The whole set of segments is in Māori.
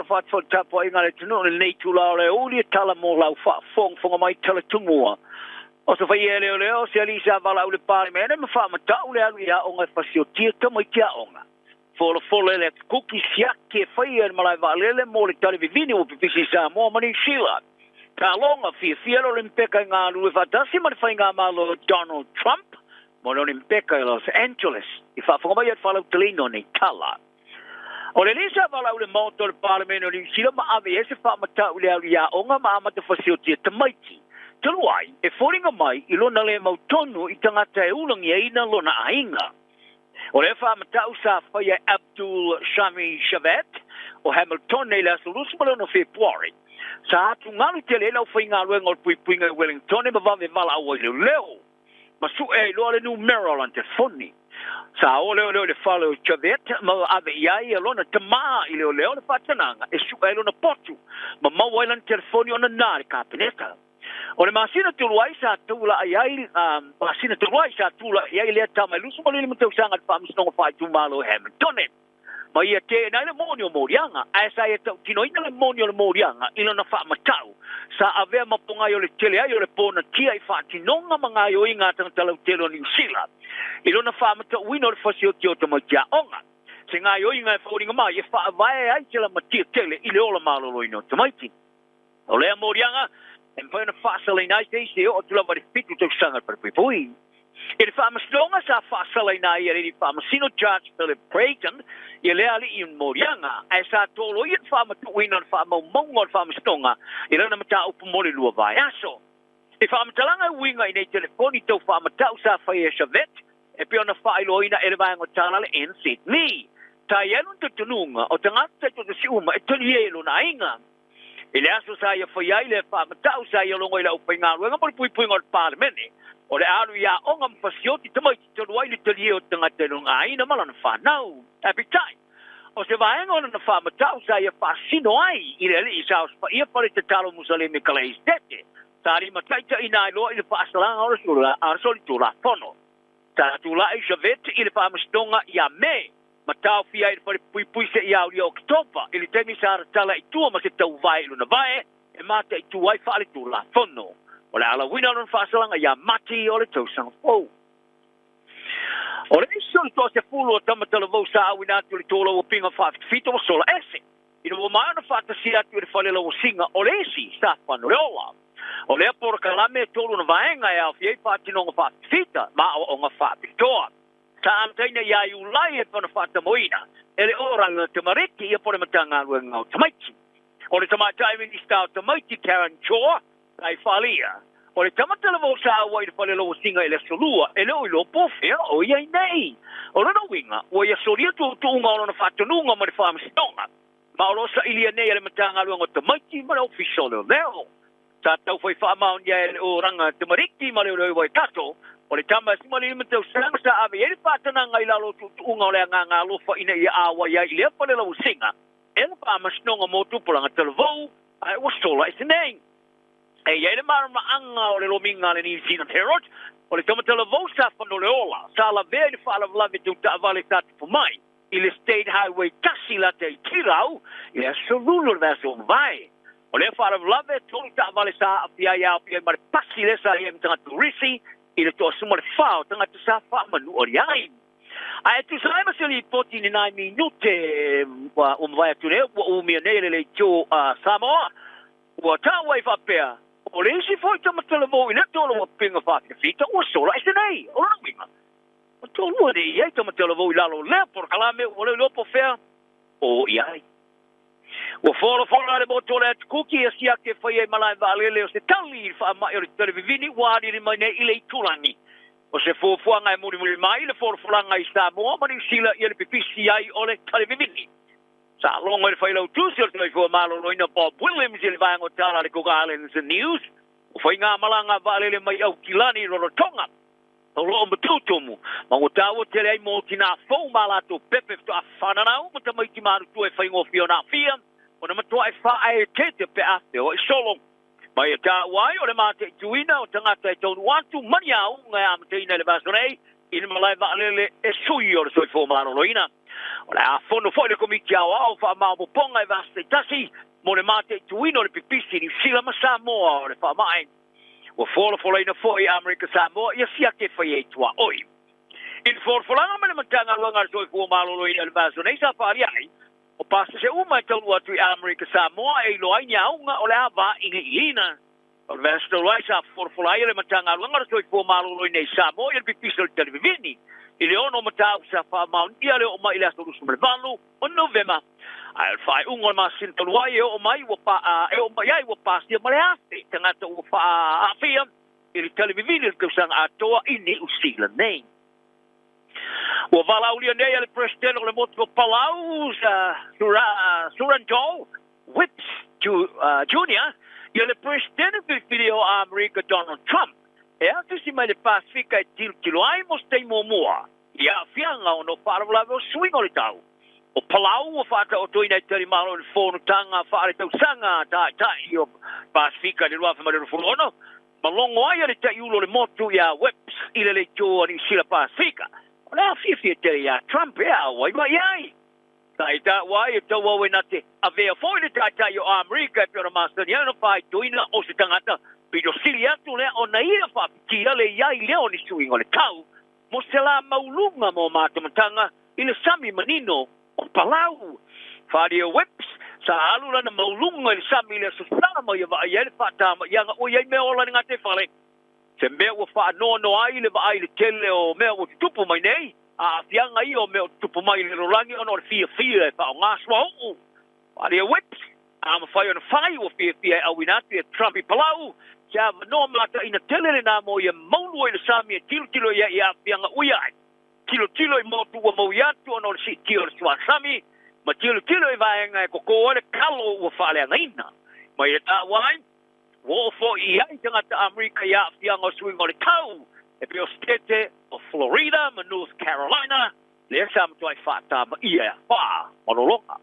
fa fa tapo inga le tunu le tula le uli tala mo lau fa fong mai tala tumua o so fa ele o se ali sa vala le pare me me fa ma ta ule alu ya onga fa sio tia ta mai tia onga fo le kuki sia ke fa ye malai va le mo le tala vivini o pisi sa mo mani sila ka longa fi lo le peka nga lu fa dasi ma fa nga malo Donald Trump mo lo le peka Los Angeles fa fo mai fa lo tlino ni tala o le lisa vala ule moto le parlamento ni sila ma ave ese fa mata ule alu ya onga ma amata fasiliti te maiti tuluai e foringa mai ilona le mautonu i tangata e ulangi e ina lona ainga o le fa mata usa faya Abdul Shami Shavet o Hamilton ne la solusu no February sa atu ngalu te le lau whainga luenga o puipuinga Wellington e mawave vala awa leo masu e loa le nu Maryland te foni sa o le falo chavet ma ave ia lona tama ile le fatananga e su lona potu ma wailan telefoni ona na kabineta o le masina tuluai sa tula ai masina tuluai sa tula ai le tama lusu mo le mtau sanga pa misno fa tu malo Hamilton ma ia te na le monio morianga asa e tino ina le monio morianga ina na fa matau sa ave mapunga yo le tele ai yo le pona tia i fa tinonga manga yo inga tang talau telo ni sila ilona fa mata wino le fasio tio to maja onga singa yo inga foringa ma ye fa vai ai tela matia tele ile ola malo loino to maiti o le morianga en fa na fasale nai te se o tula vari pitu to sanga per pui il fa mastonga sa fasale nai ele fa masino judge Philip Creighton ele ali in morianga esa tolo in fa mata wino fa mongo fa mastonga ilona mata upu mole lua vai aso e fa matalanga winga ina telefoni to fa mata usa fa ye shavet e pe ona whaeloina e le vaenga tala le en Sydney. Ta ielu te tununga o te ngata to te siuma e toni elu na inga. I le aso sa ia whaiai le whamatau sa ia longo i la upainga ruenga mo le puipuinga o le parlemene. O le alu ia onga mwhasioti tamai ti tonu ai le toni o te ngata elu nga ina malana whanau. Apitai. O se vaenga ona na whamatau sa ia whasino ai i le li isa o spa ia pare te talo musaleme kalais tete. Tari mataita ina ilo i le whaasalanga o soli tula pono. Ta tula i Shavet i le whamastonga ia me matau fia i le pui se ia uri o Oktoba i le temi sa tala i tua ma se tau vai luna vai e mata i tua i whaale tula fono o le ala wina non whaasalanga ia mati o le tausanga fau o le iso le toa se fulu o tamatala vau sa awina atu le tola o pinga whaafitfito o sola ese i le wamai ona whaatasi atu i le whalela o singa o le esi sa whanu le ola o lea por kalame tolu na vaenga e awhi ei whātino ngā whāpita, ma o ngā whāpitoa. Sa amtaina ia i ulai e pana whātamoina, e le oranga te mariki ia pore matanga alue ngau tamaiti. O le tamatai mini stau tamaiti Karen Chua, ai whalia. O le tamatala vau sa awa i le whale lau singa i le solua, e leo i lo pofea o ia i nei. O lana winga, o ia soria tu unga o na whātanunga ma le whāmastonga. Ma o losa ilia nei e le matanga alue ngau tamaiti ma le ofisole o leo. Sa tau fai whaamaun ia e o ranga te mariki ma leo wai tato, o le tama sima le imatau saranga sa ave e le whātananga i lalo unga o le ngā lofa ina i awa ia i lea pale lau singa, e le whaamasnonga mo tupulanga talavou, ai o sola i sineng. E ia le marama anga o le lominga le New Zealand Herald, o le tama talavou sa whano le ola, sa la vea ni whaalavalave tu ta avale tatu pumai, i le State Highway kasi la te i tirau, i le asolulu le vaso vai. O le whara lave tolu ta vale sa apia ia apia mare pasi le sa ia mtanga turisi i le toa suma le whao tanga tu sa wha manu ori ai. A e tu sa ema se li poti ni nai minute o mwai atune ua umia nei le tio Samoa ua ta wai whapea o le isi foi tamatala mo i le tolo wa pinga whapea fita ua sola e se nei o lana winga. O tolu ane i ei tamatala mo i lalo lea por kalame o le lopo fea o i ai. O fora le moto le kuki e sia ke fai e malai valele o se tali fa mai o le televivini wari ni mai nei i le tulangi. O se fuafuanga e muri mai le foranga i Samoa ma ni sila i le pipisi ai o le televivini. Sa longa le fai lau tusi o le fua malo loina Bob Williams i le vaengo tala le Cook Islands News. O fai ngā malanga valele mai au kilani Rorotonga. O lo matutumu. Ma o tawa tele ai mo tina fau malato pepe to a whananau ma tamai ki maru tu e whai ngofi o na fia. O na matua e wha e tete pe ate o e solo. Mai e tā wai o le mate tuina o tangata e tonu atu mani au ngai amateina le vasonei. Ina malai vaalele e sui o le soi fo maro loina. Ola fono foi le komiti au fa ma mo ponga e vaste tasi mo le mate tuino le pipisi ni sila ma Samoa o le fa mai. Wa fola fola ina foi America Samoa ia sia ke foi e tua oi. In forfolanga me le matanga longa so fu malolo ina le vaso nei sa fa ai. O pasta se uma tolu atu America Samoa e lo ai nyaunga o le ava ina. O vasto lo ai sa forfola ia le matanga longa so fu malolo ina Samoa ia pipisi le televini. I le ono matau sa fa mauntia le o mai le aso le valu o November. Ai fai ungo ma sintaluai e o mai wa pa e o mai ai wa pa sia male ate tangata o fa afia i le televini le kusang atoa ini usila nei. Wa vala ulia nei le presidente le motu palau sa Surantol Whips Junior i le presidente video America Donald Trump. E atu si mai le Pasifika e tilo ai mo stei momoa. Ia fianga o no wharawala o swing o le tau. O palau o whata o toina i tari malo le whono tanga whaare tau sanga tai o Pasifika le ruafa mare rufulono. Malongo ai le tai ulo le motu ia Whips i le tōa ni sila Pasifika. O lea fia tari ia Trump ea wai mai ai. Tai ta wai e tau wawe nate a vea foi le tai o Amerika e pio masa ni ano whai toina o se tangata. Pido sili atu lea o na ia whapitia le iai leo ni sui ngole tau, mo se la maulunga mo mātamatanga i le sami manino o palau. Whare o Whips, sa alura na maulunga i le sami le susama i wa ai ele whatama ianga o iai mea ola ni ngate whale. Se mea ua wha no ai le wa ai le tele o mea o tupu mai nei, a fianga i o mea o tupu mai le rolangi ono le fia e wha o ngaswa o. Whare o Whips, ama whai ona whai o fia e awinati e Trump i palau, ja no mata ina telele na mo ia maulu ile sami tilo ia pianga uia tilo i motu wa mo yatu ono si tilo swa sami ma tilo i vaenga ko ole kalo wa fale ngaina mai ta wai wo fo ia tanga ta America ia pianga swing ole tau e pio state of Florida ma North Carolina le sam to ai fata ma ia pa monologa.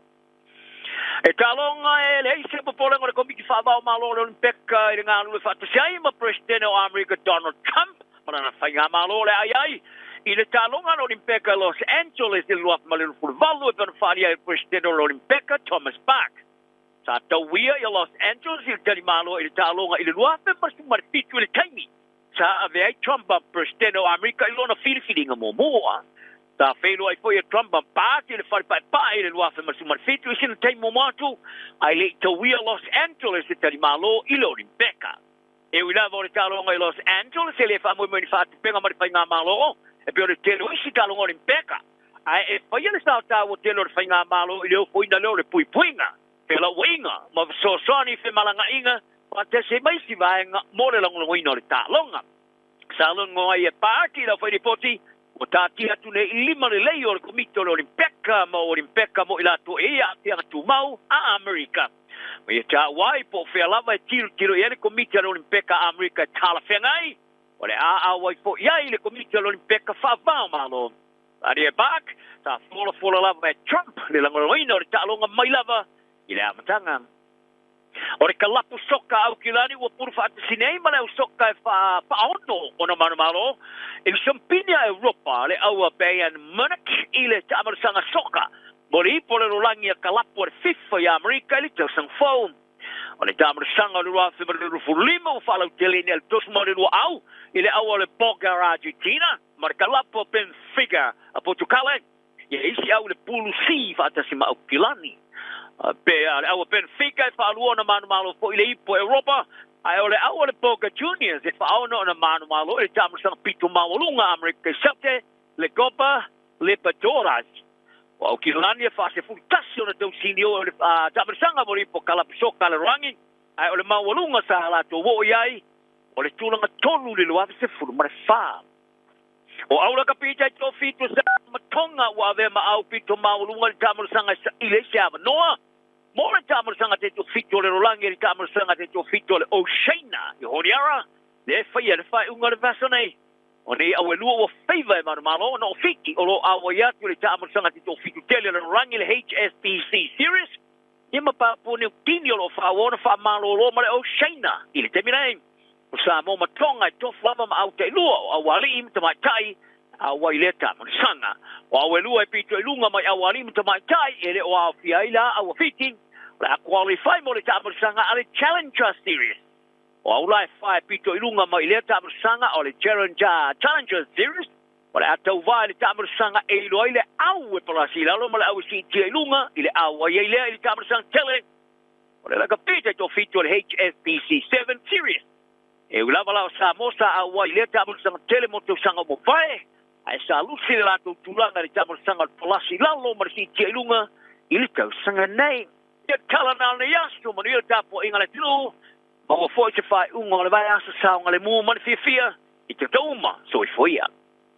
E talonga e le ise popole ngore komiki whaabao malo le Olimpeka i ngā lue whaatusiai ma presidente o America Donald Trump para na whainga malo le ai i le talonga o Olimpeka Los Angeles i luaf ma le lufurvalu e pana whaania i presidente o Olimpeka Thomas Bach. Sa tauia i Los Angeles i le tali malo i le talonga i le luaf e masu marifitu i le taimi. Sa ave ai Trump presidente o America i lona whiriwhiringa moa. Ta felo ai foi Trump party le fai pai le luafa ma sumar fitu i sin tai momento ai le tawia Los Angeles e tali malo i lo Rebecca e wila vo le talo ngai Los Angeles e le fa mo ni fa penga ma fai nga malo e pe le telo i si talo ngai Rebecca ai e fai le sa ta o telo fai nga malo i le foi na le puinga pe la winga ma so soni fe malanga inga pa te se mai si vai nga mo le longo no le talonga salon ngai e party la foi di poti o tāti atu ne lima le lei o le komito le Olimpeka mo ila to e a te atu mau a Amerika. Ma ia tā wai po whea lava e tiro i ele komito le Olimpeka a Amerika tala whengai. O le a wai po iai le komito le Olimpeka whawao malo. Ari e bak, tā fola lava e Trump le langoroina o le tālonga mai lava i le amatanga. O le kalapu soka au kilani ua puru whaata sinei ma leo soka e whaono o na manu malo. I Champinia Europa le aua Bayern Munich i le tamarasanga soka. Mori ipo le rolangi a kalapu o le FIFA i Amerika i le tausang fau. O le tamarasanga le ruafi ma le rufulima o whalau teleni al tosma le rua au i le aua le Boga Argentina. Ma le kalapu o Benfica a Portugal. Ia isi au le pulu si whaata sima au kilani. Aua Benfica e whaalua na manu malo po i le ipo Europa ai ole aua le Boca Juniors e whaona na manu malo e tamarasanga pito mawalunga Amerika Saute le Copa Libertadores o au kilani e whaase fultasi o na tau sinio tamarasanga mo ipo kalapisoka le rangi ai ole mawalunga sa halato wo iai o le tulanga tonu le luafi se furu mare wha o aula ka pita i tō fito sa matonga wa ave ma au pito mawalunga le tamarasanga i le siama noa. Mora tamarasanga te tō fito le rolangi le tamarasanga te tō fito le Oceana i honiara le fai unga le vaso nei o nei awe lua o feiva e marumalo no fiti o lo awa iatu le tamarasanga te tō fito tele le rolangi le HSBC Series ima pa pune utini o lo whaona wha malo lo ma le Oceana i le temirei o sa mo matonga i tof lava ma au te lua o awali im tamai tai Awa ile tamarsanga. Wa welu e pito ilunga mai awali mta mai tai ele o fiaila awa fitting. La qualify mo le tamarsanga ale Challenger Series. Wa ulai fai pito ilunga mai le tamarsanga ole Challenger Series. Wala atau vai le tamarsanga e lo ile awe palasi la lo mala awe si ilunga ile awa ile ile tamarsanga tele. Wala la kapita to fito le HSBC 7 Series. E ulava la sa mosa awa ile tamarsanga tele mo to sanga mo vai. Ai sa lusi la tu tulanga le tamarsanga palasi la lo marsi ilunga ile tau sanga nei. Ia kala na le yastu mo ile tapo ingale tlu. Mo foi te fai unga le vai asa sa ngale mo man fia. I te tauma so i foi ia.